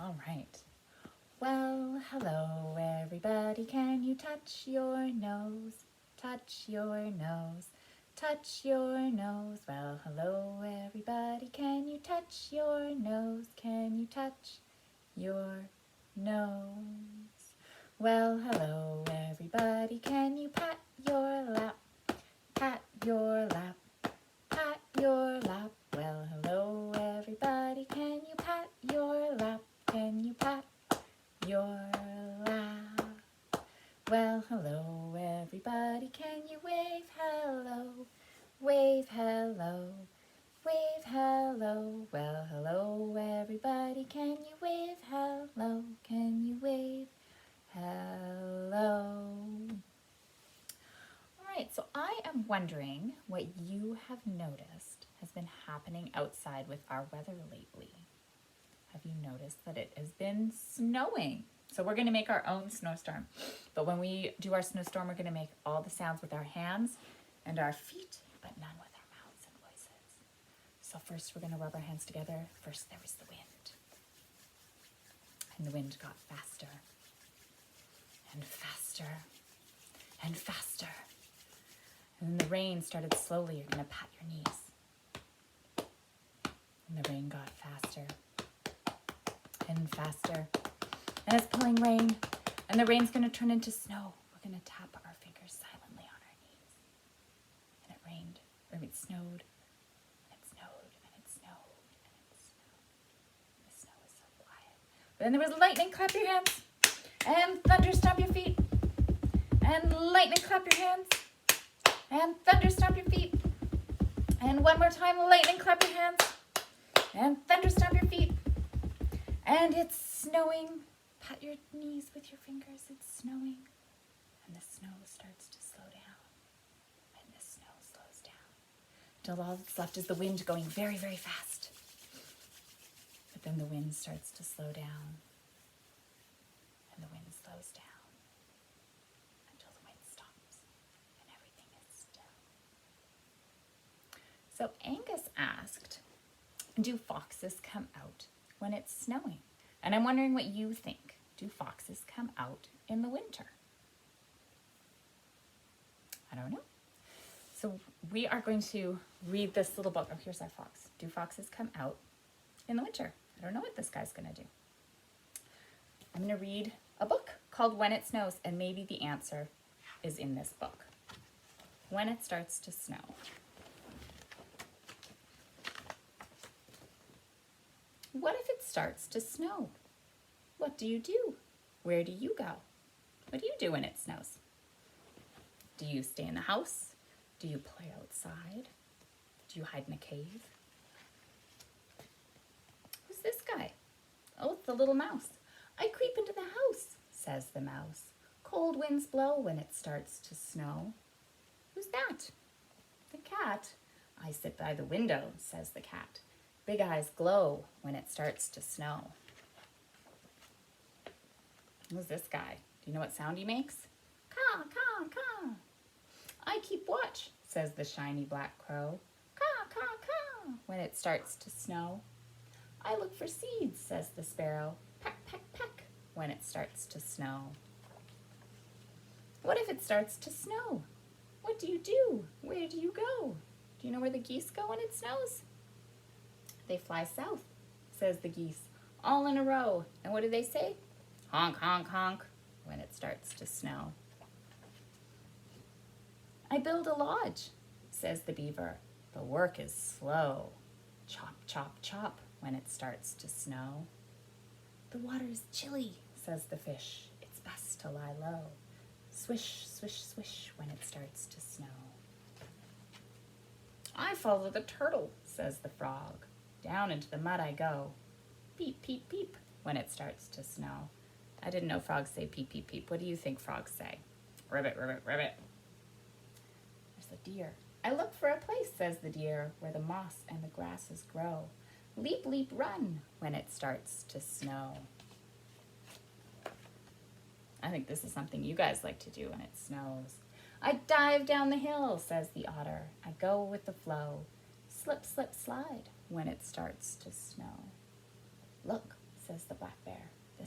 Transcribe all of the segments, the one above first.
All right. Well, hello everybody. Can you touch your nose? Touch your nose. Touch your nose. Well, hello everybody. Can you touch your nose? Can you touch your nose? Well, hello everybody. Can you pat your lap? Pat your lap. Pat your lap. Well, hello everybody. Can you pat your lap? Can you pat your lap? Well, hello everybody. Can you wave hello? Wave hello. Wave hello. Well, hello everybody. Can you wave hello? Can you wave hello? All right, so I am wondering what you have noticed has been happening outside with our weather lately. Have you noticed that it has been snowing? So we're going to make our own snowstorm. But when we do our snowstorm, we're going to make all the sounds with our hands and our feet, but none with our mouths and voices. So first we're going to rub our hands together. First there was the wind. And the wind got faster and faster and faster. And then the rain started slowly. You're going to pat your knees. And the rain got faster and faster. And it's pouring rain. And the rain's going to turn into snow. We're going to tap our fingers silently on our knees. And it rained, or it snowed. And it snowed, and it snowed, and it snowed. The snow was so quiet. But then there was lightning, clap your hands. And thunder, stomp your feet. And lightning, clap your hands. And thunder, stomp your feet. And one more time, lightning, clap your hands. And thunder, stomp your feet. And it's snowing. Pat your knees with your fingers. It's snowing. And the snow starts to slow down. And the snow slows down. Till all that's left is the wind going very, very fast. But then the wind starts to slow down. And the wind slows down. Until the wind stops. And everything is still. So Angus asked, do foxes come out when it's snowing? And I'm wondering what you think. Do foxes come out in the winter? I don't know. So we are going to read this little book. Oh, here's our fox. Do foxes come out in the winter? I don't know what this guy's going to do. I'm going to read a book called When It Snows, and maybe the answer is in this book. When it starts to snow. What if it starts to snow? What do you do? Where do you go? What do you do when it snows? Do you stay in the house? Do you play outside? Do you hide in a cave? Who's this guy? Oh, it's the little mouse. I creep into the house, says the mouse. Cold winds blow when it starts to snow. Who's that? The cat. I sit by the window, says the cat. Big eyes glow when it starts to snow. Who's this guy? Do you know what sound he makes? Caw, caw, caw. I keep watch, says the shiny black crow. Caw, caw, caw, when it starts to snow. I look for seeds, says the sparrow. Peck, peck, peck, when it starts to snow. What if it starts to snow? What do you do? Where do you go? Do you know where the geese go when it snows? They fly south, says the geese, all in a row. And what do they say? Honk, honk, honk, when it starts to snow. I build a lodge, says the beaver. The work is slow. Chop, chop, chop, when it starts to snow. The water is chilly, says the fish. It's best to lie low. Swish, swish, swish, when it starts to snow. I follow the turtle, says the frog. Down into the mud I go. Peep, peep, peep, when it starts to snow. I didn't know frogs say peep, peep, peep. What do you think frogs say? Ribbit, ribbit, ribbit. There's the deer. I look for a place, says the deer, where the moss and the grasses grow. Leap, leap, run, when it starts to snow. I think this is something you guys like to do when it snows. I dive down the hill, says the otter. I go with the flow. Slip, slip, slide, when it starts to snow. Look, says the black bear.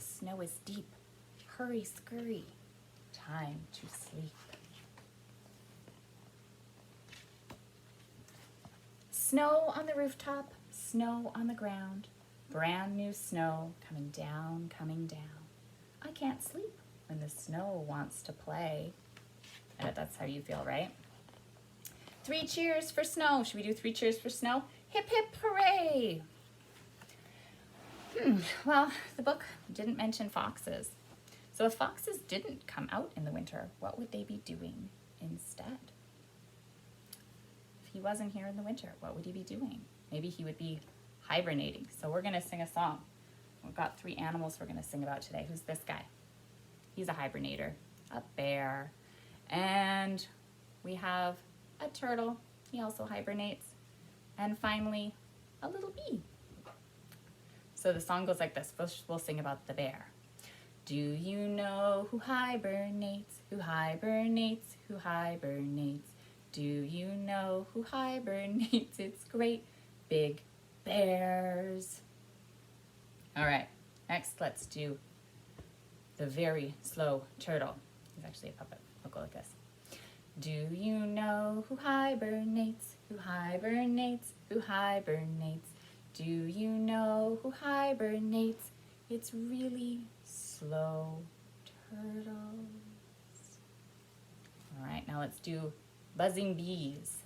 snow is deep. Hurry, scurry, time to sleep. Snow on the rooftop, snow on the ground. Brand new snow coming down, coming down. I can't sleep when the snow wants to play. I bet that's how you feel, right? 3 cheers for snow. Should we do 3 cheers for snow? Hip, hip, hooray! Well, the book didn't mention foxes. So if foxes didn't come out in the winter, what would they be doing instead? If he wasn't here in the winter, what would he be doing? Maybe he would be hibernating. So we're going to sing a song. We've got 3 animals we're going to sing about today. Who's this guy? He's a hibernator, a bear. And we have a turtle. He also hibernates. And finally, a little bee. So the song goes like this. First, we'll sing about the bear. Do you know who hibernates, who hibernates, who hibernates? Do you know who hibernates? It's great big bears. All right, next let's do the very slow turtle. He's actually a puppet. I'll go like this. Do you know who hibernates, who hibernates, who hibernates? Do you know who hibernates? It's really slow turtles. All right, now let's do buzzing bees.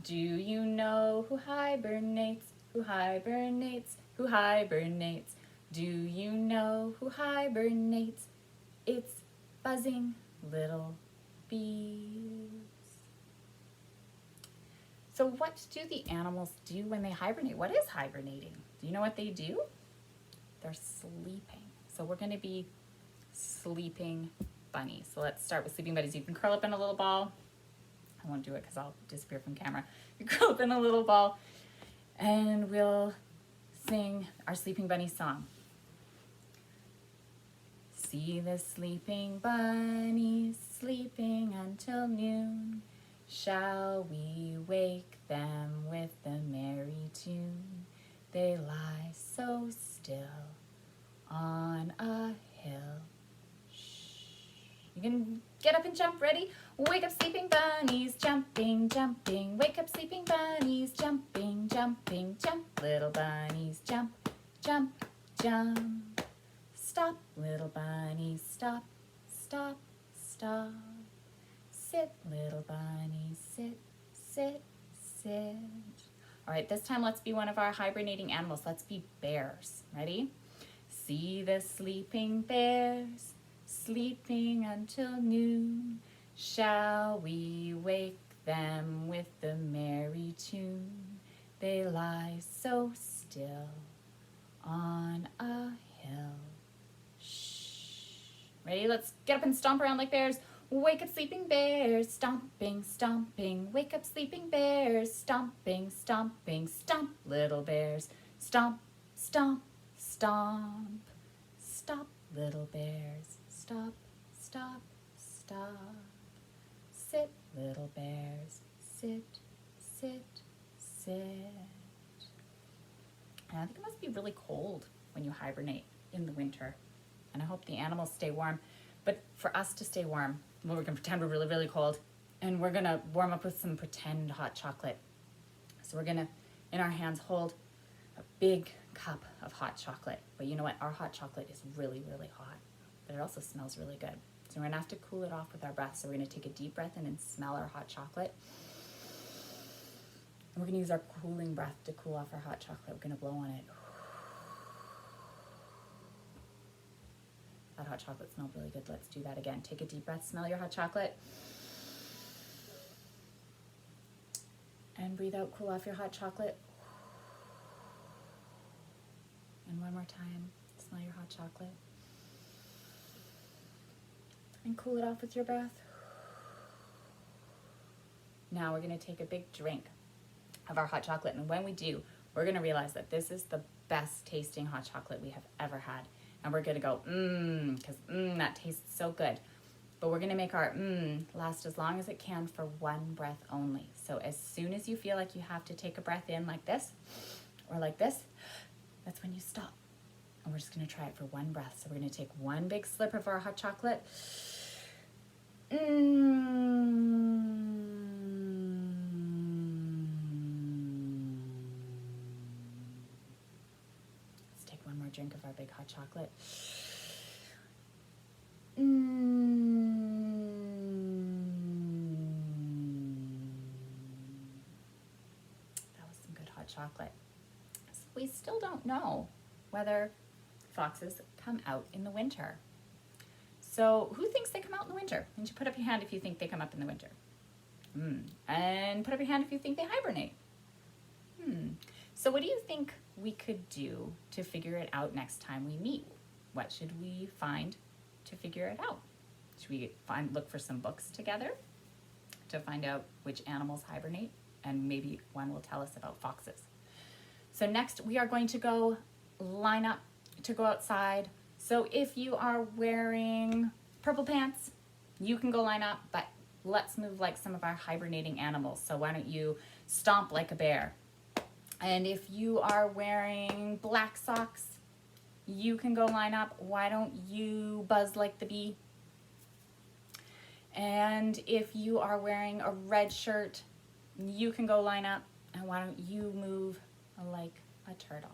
Do you know who hibernates, who hibernates, who hibernates? Do you know who hibernates? It's buzzing little bees. So what do the animals do when they hibernate? What is hibernating? Do you know what they do? They're sleeping. So we're going to be sleeping bunnies. So let's start with sleeping bunnies. You can curl up in a little ball. I won't do it because I'll disappear from camera. You curl up in a little ball and we'll sing our sleeping bunny song. See the sleeping bunnies sleeping until noon. Shall we wake them with the merry tune? They lie so still on a hill. Shh. You can get up and jump, ready? Wake up sleeping bunnies, jumping, jumping. Wake up sleeping bunnies, jumping, jumping, jump. Little bunnies, jump, jump, jump. Stop, little bunnies, stop, stop, stop. Sit, little bunnies, sit, sit, sit. All right, this time let's be one of our hibernating animals. Let's be bears. Ready? See the sleeping bears, sleeping until noon. Shall we wake them with the merry tune? They lie so still on a hill. Shh. Ready? Let's get up and stomp around like bears. Wake up sleeping bears, stomping, stomping. Wake up sleeping bears, stomping, stomping. Stomp, little bears, stomp, stomp, stomp. Stop, little bears, stop, stop, stop. Sit, little bears, sit, sit, sit. And I think it must be really cold when you hibernate in the winter. And I hope the animals stay warm. But for us to stay warm, well, we're gonna pretend we're really, really cold. And we're gonna warm up with some pretend hot chocolate. So we're gonna, in our hands, hold a big cup of hot chocolate. But you know what? Our hot chocolate is really, really hot. But it also smells really good. So we're gonna have to cool it off with our breath. So we're gonna take a deep breath in and smell our hot chocolate. And we're gonna use our cooling breath to cool off our hot chocolate. We're gonna blow on it. That hot chocolate smelled really good. Let's do that again. Take a deep breath, smell your hot chocolate. And breathe out, cool off your hot chocolate. And one more time, smell your hot chocolate. And cool it off with your breath. Now we're gonna take a big drink of our hot chocolate. And when we do, we're gonna realize that this is the best tasting hot chocolate we have ever had. And we're gonna go, because that tastes so good. But we're gonna make our last as long as it can for one breath only. So as soon as you feel like you have to take a breath in like this, or like this, that's when you stop. And we're just going to try it for one breath. So we're going to take one big slip of our hot chocolate. Let's take one more drink of our big hot chocolate. That was some good hot chocolate. So we still don't know whether foxes come out in the winter. So who thinks they come out in the winter? And you put up your hand if you think they come up in the winter. And put up your hand if you think they hibernate. So what do you think we could do to figure it out next time we meet? What should we find to figure it out? Should we look for some books together to find out which animals hibernate? And maybe one will tell us about foxes. So next we are going to go line up to go outside. So if you are wearing purple pants, you can go line up, but let's move like some of our hibernating animals. So why don't you stomp like a bear? And if you are wearing black socks, you can go line up. Why don't you buzz like the bee? And if you are wearing a red shirt, you can go line up. And why don't you move like a turtle?